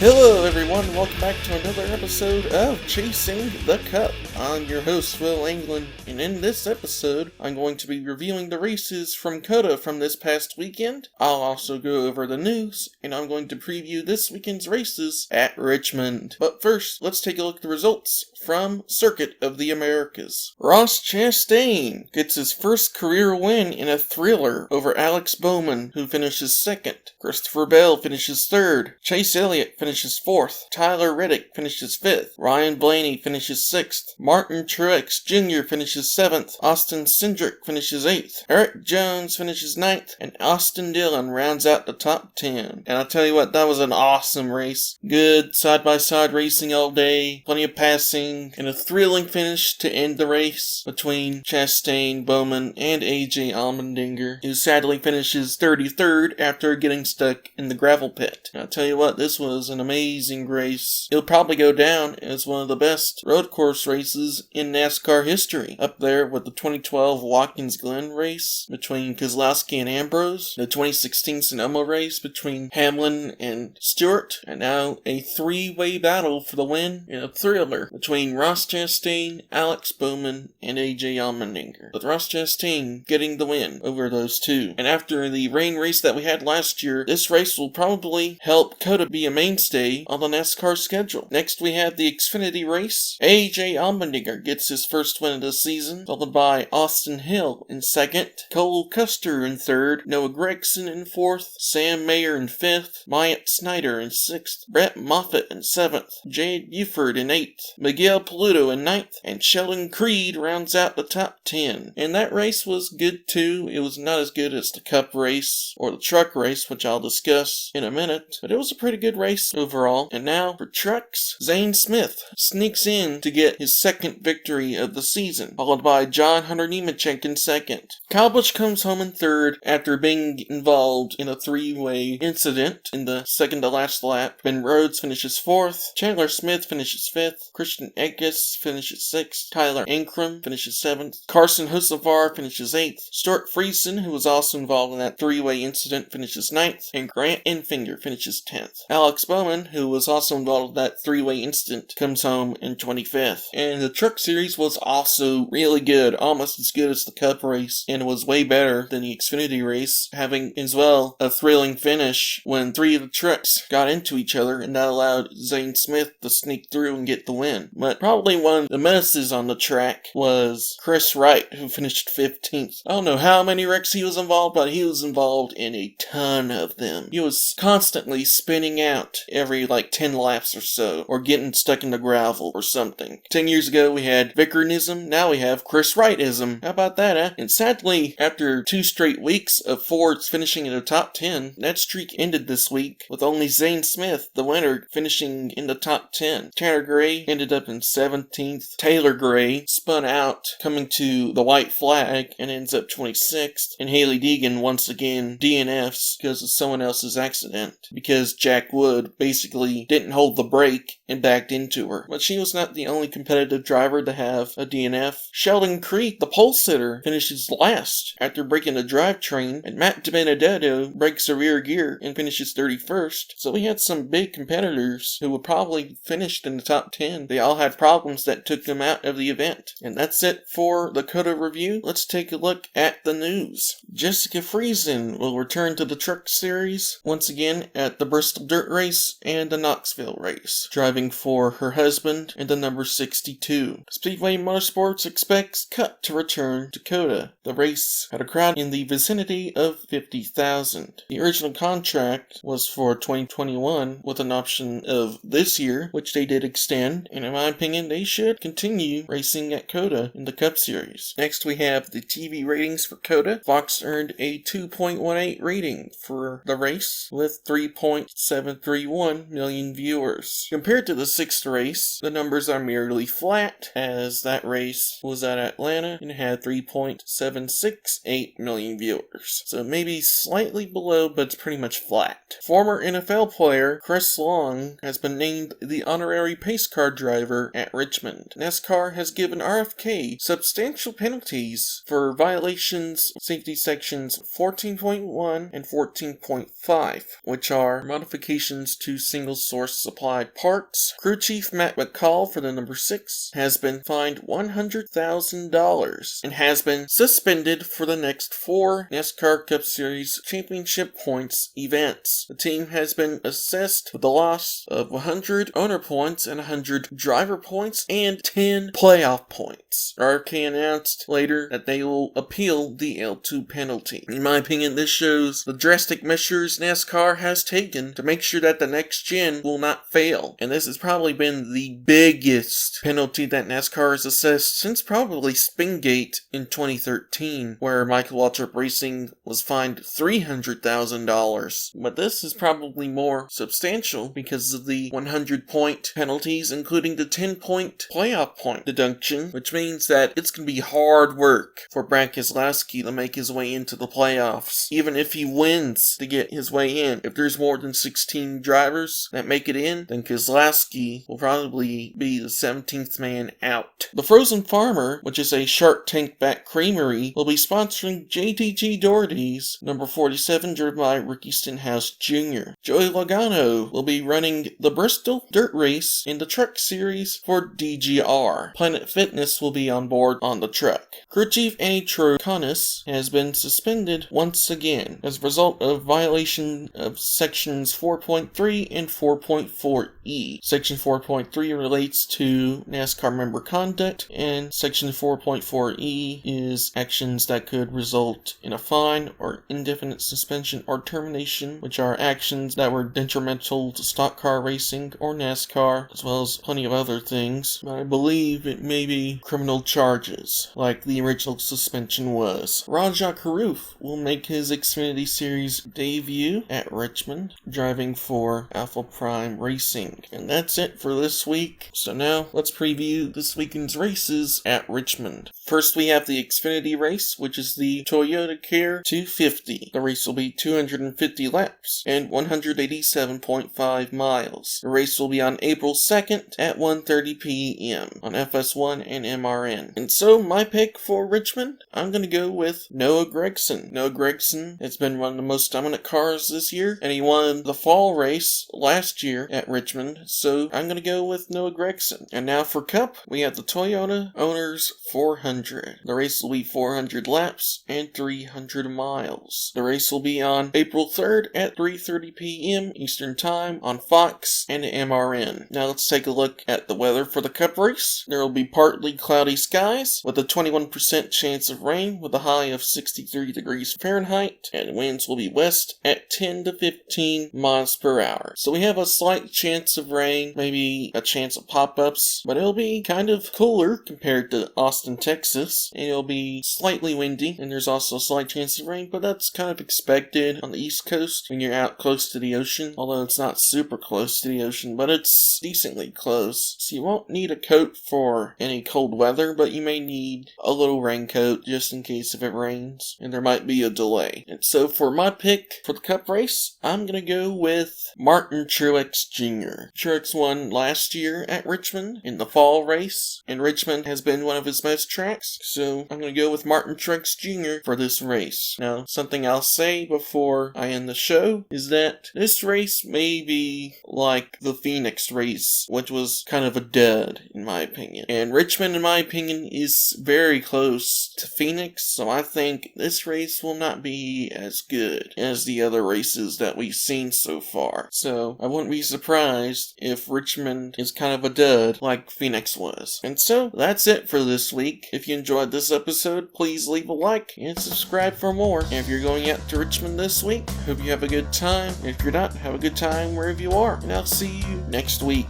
Hello everyone, welcome back to another episode of Chasing the Cup. I'm your host, Will Anglin, and in this episode, I'm going to be reviewing the races from COTA from this past weekend. I'll also go over the news, and I'm going to preview this weekend's races at Richmond. But first, let's take a look at the results from Circuit of the Americas. Ross Chastain gets his first career win in a thriller over Alex Bowman, who finishes second. Christopher Bell finishes third. Chase Elliott finishes fourth. Tyler Reddick finishes fifth. Ryan Blaney finishes sixth. Martin Truex Jr. finishes seventh. Austin Cindric finishes eighth. Eric Jones finishes ninth. And Austin Dillon rounds out the top 10. And I'll tell you what, that was an awesome race. Good side-by-side racing all day. Plenty of passing. And a thrilling finish to end the race between Chastain, Bowman, and AJ Allmendinger, who sadly finishes 33rd after getting stuck in the gravel pit. And I'll tell you what, this was an amazing race. It'll probably go down as one of the best road course races in NASCAR history, up there with the 2012 Watkins Glen race between Keselowski and Ambrose, the 2016 Sonoma race between Hamlin and Stewart, and now a three-way battle for the win in a thriller between Ross Chastain, Alex Bowman, and AJ Allmendinger, with Ross Chastain getting the win over those two. And after the rain race that we had last year, this race will probably help COTA be a mainstay on the NASCAR schedule. Next we have the Xfinity race. AJ Allmendinger gets his first win of the season, followed by Austin Hill in second, Cole Custer in third, Noah Gragson in fourth, Sam Mayer in fifth, Myatt Snyder in sixth, Brett Moffitt in seventh, Jade Buford in eighth, Miguel Paludo in ninth, and Sheldon Creed rounds out the top 10. And that race was good too. It was not as good as the Cup race or the truck race, which I'll discuss in a minute, but it was a pretty good race overall. And now for trucks, Zane Smith sneaks in to get his second victory of the season, followed by John Hunter Nemechek in second. Kyle Busch comes home in third after being involved in a three-way incident in the second to last lap. Ben Rhodes finishes fourth, Chandler Smith finishes fifth, Christian Eckes finishes sixth, Tyler Ankrum finishes seventh, Carson Hocevar finishes eighth, Stuart Friesen, who was also involved in that three-way incident, finishes ninth, and Grant Enfinger finishes 10th. Alex Bowman, who was also involved in that three-way incident, comes home in 25th. And the truck series was also really good, almost as good as the Cup race, and was way better than the Xfinity race, having as well a thrilling finish when three of the trucks got into each other, and that allowed Zane Smith to sneak through and get the win. But probably one of the menaces on the track was Chris Wright, who finished 15th. I don't know how many wrecks he was involved, but he was involved in a ton of them. He was constantly spinning out every 10 laps or so, or getting stuck in the gravel or something. 10 years ago we had Vickerism, now we have Chris Wrightism. How about that, huh? And sadly, after 2 straight weeks of Fords finishing in the top 10, that streak ended this week with only Zane Smith, the winner, finishing in the top 10. Tanner Gray ended up in 17th. Taylor Gray spun out, coming to the white flag, and ends up 26th. And Haley Deegan once again DNFs because of someone else's accident, because Jack Wood basically didn't hold the brake and backed into her. But she was not the only competitive driver to have a DNF. Sheldon Creed, the pole sitter, finishes last after breaking the drivetrain, and Matt DiBenedetto breaks a rear gear and finishes 31st. So we had some big competitors who would probably finished in the top 10. They all had problems that took them out of the event. And that's it for the COTA review. Let's take a look at the news. Jessica Friesen will return to the truck series once again at the Bristol Dirt Race and the Knoxville Race, driving for her husband in the number 62. Speedway Motorsports expects Cup to return to COTA. The race had a crowd in the vicinity of 50,000. The original contract was for 2021 with an option of this year, which they did extend, and in my opinion they should continue racing at COTA in the Cup Series. Next we have the TV ratings for COTA. Fox earned a 2.18 rating for the race with 3.731 million viewers. Compared to the 6th race, the numbers are merely flat, as that race was at Atlanta and had 3.768 million viewers. So maybe slightly below, but it's pretty much flat. Former NFL player Chris Long has been named the honorary pace car driver here at Richmond. NASCAR has given RFK substantial penalties for violations of safety sections 14.1 and 14.5, which are modifications to single-source supplied parts. Crew Chief Matt McCall for the number 6 has been fined $100,000 and has been suspended for the next 4 NASCAR Cup Series championship points events. The team has been assessed with the loss of 100 owner points and 100 driver points and 10 playoff points. RFK announced later that they will appeal the L2 penalty. In my opinion, this shows the drastic measures NASCAR has taken to make sure that the next gen will not fail. And this has probably been the biggest penalty that NASCAR has assessed since probably Spingate in 2013, where Michael Waltrip Racing was fined $300,000. But this is probably more substantial because of the 100-point penalties, including the 10-point playoff point deduction, which means that it's going to be hard work for Brad Keselowski to make his way into the playoffs, even if he wins to get his way in. If there's more than 16 drivers that make it in, then Keselowski will probably be the 17th man out. The Frozen Farmer, which is a Shark Tank backed creamery, will be sponsoring JTG Doherty's number 47, driven by Ricky Stenhouse Jr. Joey Logano will be running the Bristol Dirt Race in the Truck Series for DGR. Planet Fitness will be on board on the truck. Crew Chief Annie Troconis has been suspended once again as a result of violation of sections 4.3 and 4.4e. Section 4.3 relates to NASCAR member conduct, and section 4.4e is actions that could result in a fine or indefinite suspension or termination, which are actions that were detrimental to stock car racing or NASCAR, as well as plenty of other things. But I believe it may be criminal charges, like the original suspension was. Rajah Caruth will make his Xfinity Series debut at Richmond, driving for Alpha Prime Racing. And that's it for this week. So now let's preview this weekend's races at Richmond. First, we have the Xfinity race, which is the Toyota Care 250. The race will be 250 laps and 187.5 miles. The race will be on April 2nd at 1:30 p.m. on FS1 and MRN. And so, my pick for Richmond, I'm going to go with Noah Gragson. Noah Gragson has been one of the most dominant cars this year, and he won the fall race last year at Richmond, so I'm going to go with Noah Gragson. And now for Cup, we have the Toyota Owners 400. The race will be 400 laps and 300 miles. The race will be on April 3rd at 3:30 p.m. Eastern Time on Fox and MRN. Now let's take a look at the weather for the Cup race. There will be partly cloudy skies with a 21% chance of rain with a high of 63 degrees Fahrenheit, and winds will be west at 10 to 15 miles per hour. So we have a slight chance of rain, maybe a chance of pop-ups, but it'll be kind of cooler compared to Austin, Texas, and it'll be slightly windy, and there's also a slight chance of rain, but that's kind of expected on the East Coast when you're out close to the ocean, although it's not super close to the ocean, but it's decently close. So you won't need a coat for any cold weather, but you may need a little raincoat just in case if it rains, and there might be a delay. And so for my pick for the Cup race, I'm going to go with Martin Truex Jr. Truex won last year at Richmond in the fall race, and Richmond has been one of his best tracks, so I'm going to go with Martin Truex Jr. for this race. Now, something I'll say before I end the show is that this race may be like the Phoenix race, which was kind of a dud, in my opinion. And Richmond, in my opinion, is very close to Phoenix, so I think this race will not be as good as the other races that we've seen so far. So, I wouldn't be surprised if Richmond is kind of a dud like Phoenix was. And so, that's it for this week. If you enjoyed this episode, please leave a like and subscribe for more. And if you're going out to Richmond this week, hope you have a good time. If you're not, have a good time wherever you are. And I'll see you next week.